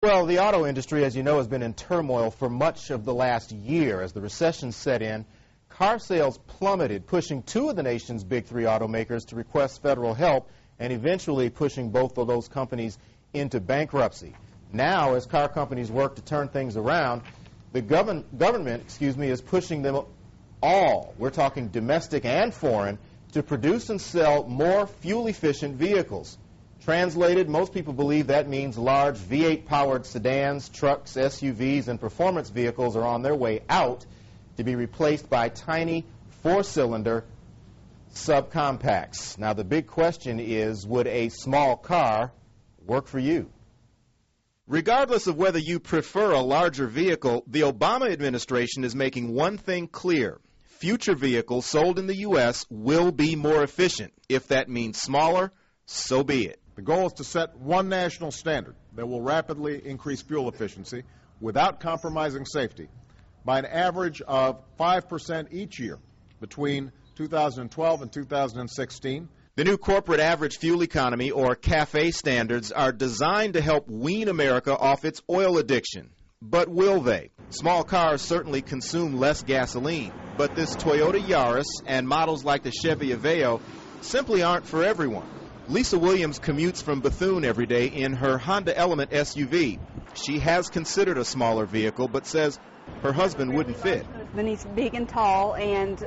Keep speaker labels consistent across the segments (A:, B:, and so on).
A: Well, the auto industry, as you know, has been in turmoil for much of the last year. As the recession set in, car sales plummeted, pushing two of the nation's big three automakers to request federal help and eventually pushing both of those companies into bankruptcy. Now, as car companies work to turn things around, the government is pushing them all, we're talking domestic and foreign, to produce and sell more fuel-efficient vehicles. Translated, most people believe that means large V8-powered sedans, trucks, SUVs, and performance vehicles are on their way out to be replaced by tiny four-cylinder subcompacts. Now, the big question is, would a small car work for you? Regardless of whether you prefer a larger vehicle, the Obama administration is making one thing clear. Future vehicles sold in the U.S. will be more efficient. If that means smaller, so be it.
B: The goal is to set one national standard that will rapidly increase fuel efficiency without compromising safety by an average of 5% each year between 2012 and 2016.
A: The new corporate average fuel economy, or CAFE standards, are designed to help wean America off its oil addiction. But will they? Small cars certainly consume less gasoline, but this Toyota Yaris and models like the Chevy Aveo simply aren't for everyone. Lisa Williams commutes from Bethune every day in her Honda Element SUV. She has considered a smaller vehicle, but says her husband wouldn't fit.
C: And he's big and tall, and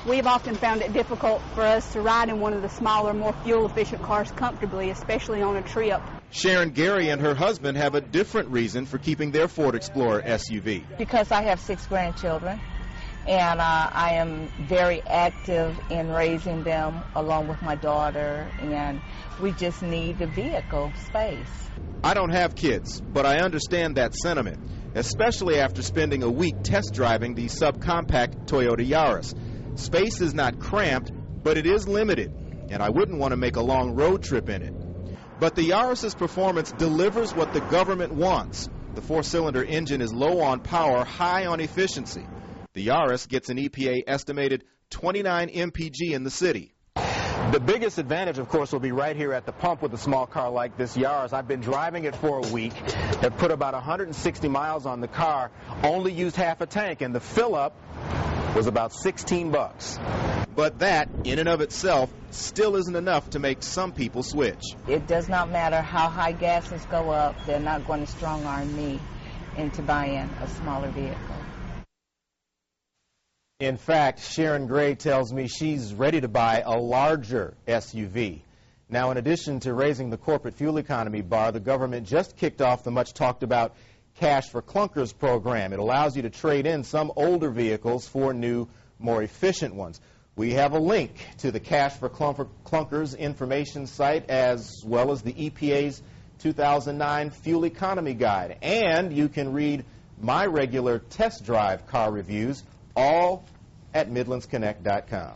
C: we've often found it difficult for us to ride in one of the smaller, more fuel-efficient cars comfortably, especially on a trip.
A: Sharon Gary and her husband have a different reason for keeping their Ford Explorer SUV.
D: Because I have 6 grandchildren, and I am very active in raising them along with my daughter, and we just need the vehicle space.
A: I don't have kids, but I understand that sentiment, especially after spending a week test driving the subcompact Toyota Yaris. Space is not cramped, but it is limited, and I wouldn't want to make a long road trip in it. But the Yaris's performance delivers what the government wants. The 4-cylinder engine is low on power, high on efficiency. The Yaris gets an EPA estimated 29 mpg in the city. The biggest advantage, of course, will be right here at the pump with a small car like this Yaris. I've been driving it for a week. Have put about 160 miles on the car, only used half a tank, and the fill-up was about $16. But that, in and of itself, still isn't enough to make some people switch.
D: It does not matter how high gases go up, they're not going to strong-arm me into buying a smaller vehicle.
A: In fact, Sharon Gray tells me she's ready to buy a larger SUV. Now, in addition to raising the corporate fuel economy bar, the government just kicked off the much-talked-about Cash for Clunkers program. It allows you to trade in some older vehicles for new, more efficient ones. We have a link to the Cash for Clunkers information site, as well as the EPA's 2009 Fuel Economy Guide. And you can read my regular test drive car reviews, all at MidlandsConnect.com.